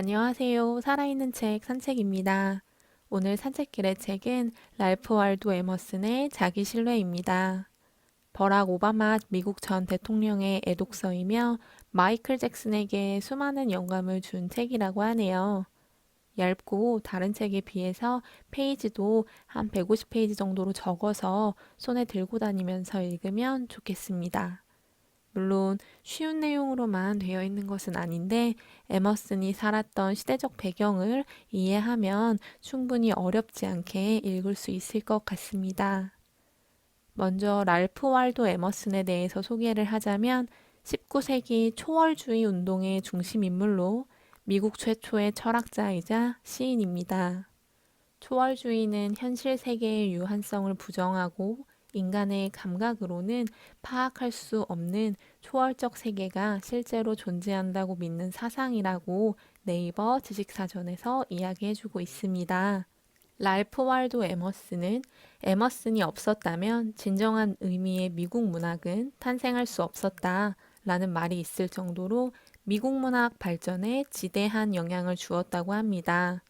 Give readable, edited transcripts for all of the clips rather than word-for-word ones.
안녕하세요. 살아있는 책 산책입니다. 오늘 산책길의 책은 랄프 waldo 에머슨의 자기 신뢰입니다. 버락 오바마 미국 전 대통령의 애독서이며 마이클 잭슨에게 수많은 영감을 준 책이라고 하네요. 얇고 다른 책에 비해서 페이지도 한 150페이지 정도로 적어서 손에 들고 다니면서 읽으면 좋겠습니다. 물론 쉬운 내용으로만 되어 있는 것은 아닌데 에머슨이 살았던 시대적 배경을 이해하면 충분히 어렵지 않게 읽을 수 있을 것 같습니다. 먼저 랄프 waldo 에머슨에 대해서 소개를 하자면 19세기 초월주의 운동의 중심 인물로 미국 최초의 철학자이자 시인입니다. 초월주의는 현실 세계의 유한성을 부정하고 인간의 감각으로는 파악할 수 없는 초월적 세계가 실제로 존재한다고 믿는 사상이라고 네이버 지식사전에서 이야기해주고 있습니다. 랄프 waldo 에머슨은 에머슨이 없었다면 진정한 의미의 미국 문학은 탄생할 수 없었다 라는 말이 있을 정도로 미국 문학 발전에 지대한 영향을 주었다고 합니다.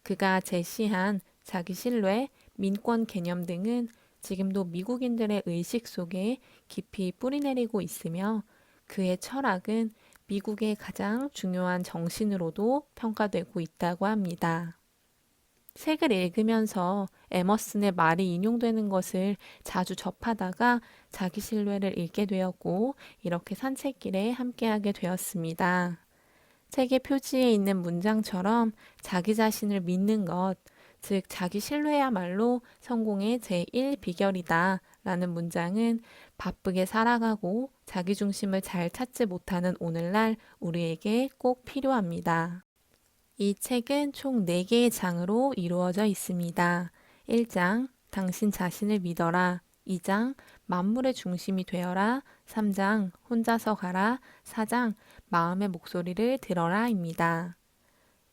그가 제시한 자기 신뢰, 민권 개념 등은 지금도 미국인들의 의식 속에 깊이 뿌리내리고 있으며 그의 철학은 미국의 가장 중요한 정신으로도 평가되고 있다고 합니다. 책을 읽으면서 에머슨의 말이 인용되는 것을 자주 접하다가 자기 신뢰를 읽게 되었고 이렇게 산책길에 함께하게 되었습니다. 책의 표지에 있는 문장처럼 자기 자신을 믿는 것, 즉 자기 신뢰야말로 성공의 제1 비결이다 라는 문장은 바쁘게 살아가고 자기 중심을 잘 찾지 못하는 오늘날 우리에게 꼭 필요합니다. 이 책은 총 4개의 장으로 이루어져 있습니다. 1장, 당신 자신을 믿어라. 2장, 만물의 중심이 되어라. 3장, 혼자서 가라. 4장, 마음의 목소리를 들어라입니다.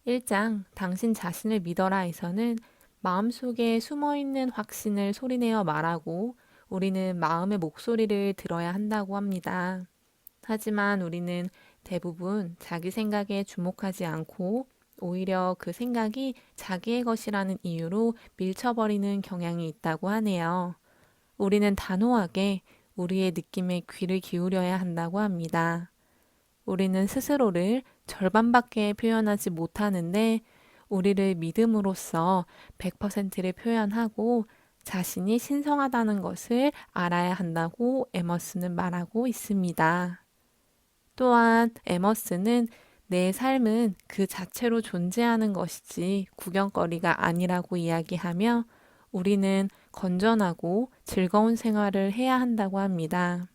1장, 당신 자신을 믿어라에서는 마음속에 숨어있는 확신을 소리내어 말하고 우리는 마음의 목소리를 들어야 한다고 합니다. 하지만 우리는 대부분 자기 생각에 주목하지 않고 오히려 그 생각이 자기의 것이라는 이유로 밀쳐버리는 경향이 있다고 하네요. 우리는 단호하게 우리의 느낌에 귀를 기울여야 한다고 합니다. 우리는 스스로를 절반밖에 표현하지 못하는데 우리를 믿음으로써 100%를 표현하고 자신이 신성하다는 것을 알아야 한다고 에머슨은 말하고 있습니다. 또한 에머슨은 내 삶은 그 자체로 존재하는 것이지 구경거리가 아니라고 이야기하며 우리는 건전하고 즐거운 생활을 해야 한다고 합니다.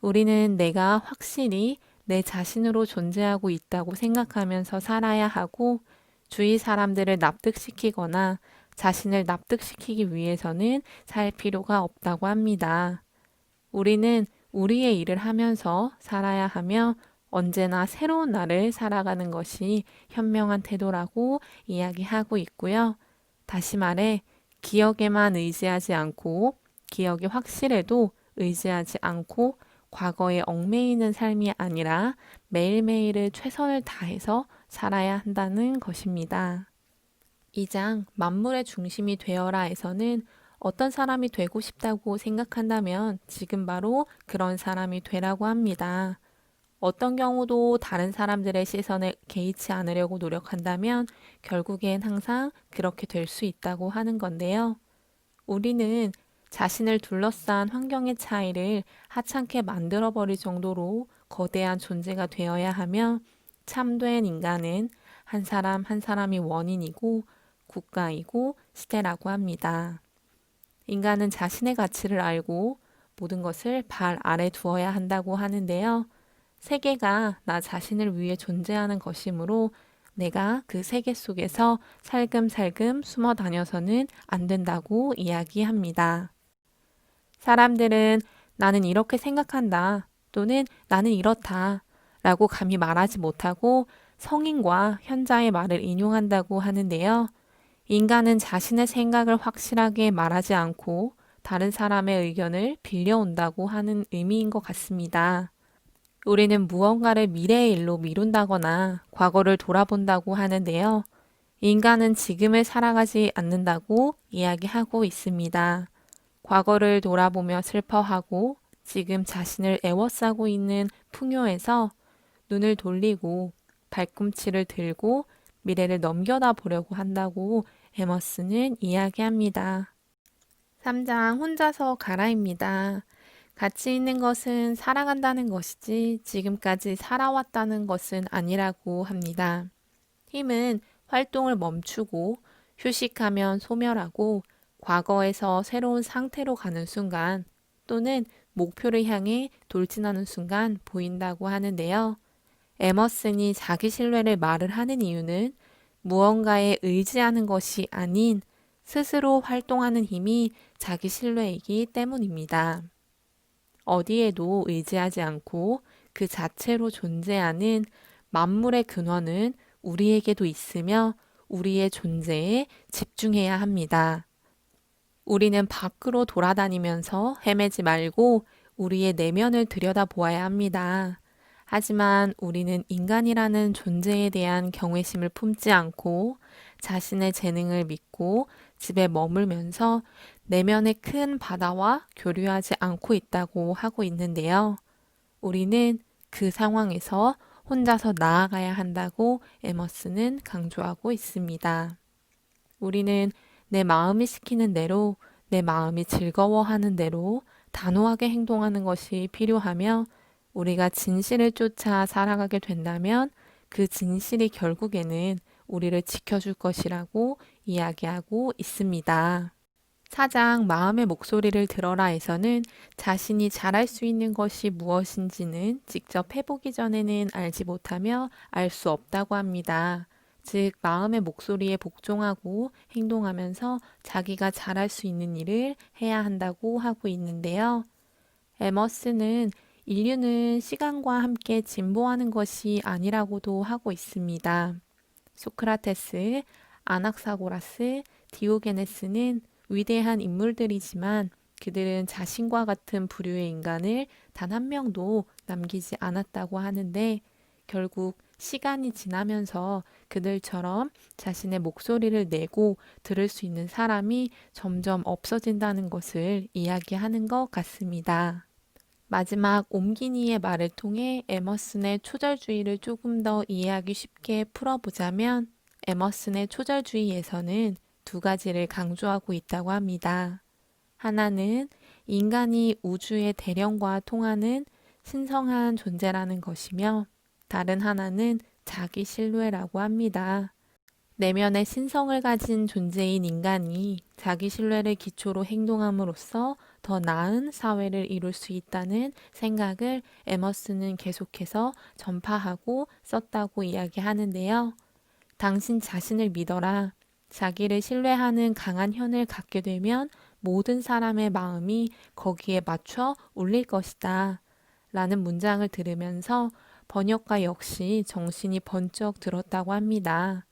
우리는 내가 확실히 내 자신으로 존재하고 있다고 생각하면서 살아야 하고 주위 사람들을 납득시키거나 자신을 납득시키기 위해서는 살 필요가 없다고 합니다. 우리는 우리의 일을 하면서 살아야 하며 언제나 새로운 날을 살아가는 것이 현명한 태도라고 이야기하고 있고요. 다시 말해 기억에만 의지하지 않고 기억이 확실해도 의지하지 않고 과거에 얽매이는 삶이 아니라 매일매일을 최선을 다해서 살아야 한다는 것입니다. 2장 만물의 중심이 되어라에서는 어떤 사람이 되고 싶다고 생각한다면 지금 바로 그런 사람이 되라고 합니다. 어떤 경우도 다른 사람들의 시선에 개의치 않으려고 노력한다면 결국엔 항상 그렇게 될 수 있다고 하는 건데요. 우리는 자신을 둘러싼 환경의 차이를 하찮게 만들어버릴 정도로 거대한 존재가 되어야 하며 참된 인간은 한 사람 한 사람이 원인이고 국가이고 시대라고 합니다. 인간은 자신의 가치를 알고 모든 것을 발 아래 두어야 한다고 하는데요. 세계가 나 자신을 위해 존재하는 것이므로 내가 그 세계 속에서 살금살금 숨어 다녀서는 안 된다고 이야기합니다. 사람들은 나는 이렇게 생각한다 또는 나는 이렇다 라고 감히 말하지 못하고 성인과 현자의 말을 인용한다고 하는데요. 인간은 자신의 생각을 확실하게 말하지 않고 다른 사람의 의견을 빌려온다고 하는 의미인 것 같습니다. 우리는 무언가를 미래의 일로 미룬다거나 과거를 돌아본다고 하는데요. 인간은 지금을 살아가지 않는다고 이야기하고 있습니다. 과거를 돌아보며 슬퍼하고 지금 자신을 애워싸고 있는 풍요에서 눈을 돌리고 발꿈치를 들고 미래를 넘겨다 보려고 한다고 에머슨은 이야기합니다. 3장 혼자서 가라입니다. 가치 있는 것은 살아간다는 것이지 지금까지 살아왔다는 것은 아니라고 합니다. 힘은 활동을 멈추고 휴식하면 소멸하고 과거에서 새로운 상태로 가는 순간 또는 목표를 향해 돌진하는 순간 보인다고 하는데요. 에머슨이 자기 신뢰를 말을 하는 이유는 무언가에 의지하는 것이 아닌 스스로 활동하는 힘이 자기 신뢰이기 때문입니다. 어디에도 의지하지 않고 그 자체로 존재하는 만물의 근원은 우리에게도 있으며 우리의 존재에 집중해야 합니다. 우리는 밖으로 돌아다니면서 헤매지 말고 우리의 내면을 들여다보아야 합니다. 하지만 우리는 인간이라는 존재에 대한 경외심을 품지 않고 자신의 재능을 믿고 집에 머물면서 내면의 큰 바다와 교류하지 않고 있다고 하고 있는데요. 우리는 그 상황에서 혼자서 나아가야 한다고 에머슨은 강조하고 있습니다. 우리는 내 마음이 시키는 대로, 내 마음이 즐거워하는 대로 단호하게 행동하는 것이 필요하며 우리가 진실을 쫓아 살아가게 된다면 그 진실이 결국에는 우리를 지켜줄 것이라고 이야기하고 있습니다. 4장 마음의 목소리를 들어라에서는 자신이 잘할 수 있는 것이 무엇인지는 직접 해보기 전에는 알지 못하며 알 수 없다고 합니다. 즉, 마음의 목소리에 복종하고 행동하면서 자기가 잘할 수 있는 일을 해야 한다고 하고 있는데요. 에머슨은 인류는 시간과 함께 진보하는 것이 아니라고도 하고 있습니다. 소크라테스, 아낙사고라스, 디오게네스는 위대한 인물들이지만 그들은 자신과 같은 부류의 인간을 단 한 명도 남기지 않았다고 하는데 결국 시간이 지나면서 그들처럼 자신의 목소리를 내고 들을 수 있는 사람이 점점 없어진다는 것을 이야기하는 것 같습니다. 마지막 옴기니의 말을 통해 에머슨의 초절주의를 조금 더 이해하기 쉽게 풀어보자면 에머슨의 초절주의에서는 두 가지를 강조하고 있다고 합니다. 하나는 인간이 우주의 대령과 통하는 신성한 존재라는 것이며 다른 하나는 자기 신뢰라고 합니다. 내면의 신성을 가진 존재인 인간이 자기 신뢰를 기초로 행동함으로써 더 나은 사회를 이룰 수 있다는 생각을 에머슨은 계속해서 전파하고 썼다고 이야기하는데요. 당신 자신을 믿어라. 자기를 신뢰하는 강한 현을 갖게 되면 모든 사람의 마음이 거기에 맞춰 울릴 것이다. 라는 문장을 들으면서 번역가 역시 정신이 번쩍 들었다고 합니다.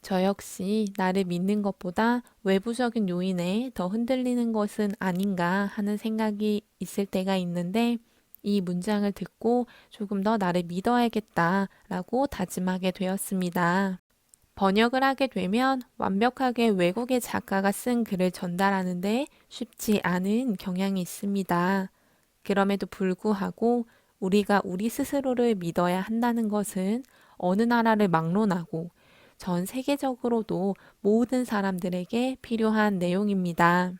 저 역시 나를 믿는 것보다 외부적인 요인에 더 흔들리는 것은 아닌가 하는 생각이 있을 때가 있는데 이 문장을 듣고 조금 더 나를 믿어야겠다라고 다짐하게 되었습니다. 번역을 하게 되면 완벽하게 외국의 작가가 쓴 글을 전달하는데 쉽지 않은 경향이 있습니다. 그럼에도 불구하고 우리가 우리 스스로를 믿어야 한다는 것은 어느 나라를 막론하고 전 세계적으로도 모든 사람들에게 필요한 내용입니다.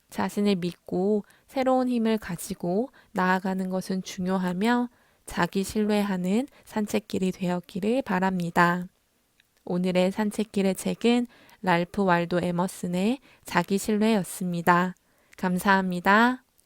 자신을 믿고 새로운 힘을 가지고 나아가는 것은 중요하며 자기 신뢰하는 산책길이 되었기를 바랍니다. 오늘의 산책길의 책은 랄프 왈도 에머슨의 자기 신뢰였습니다. 감사합니다.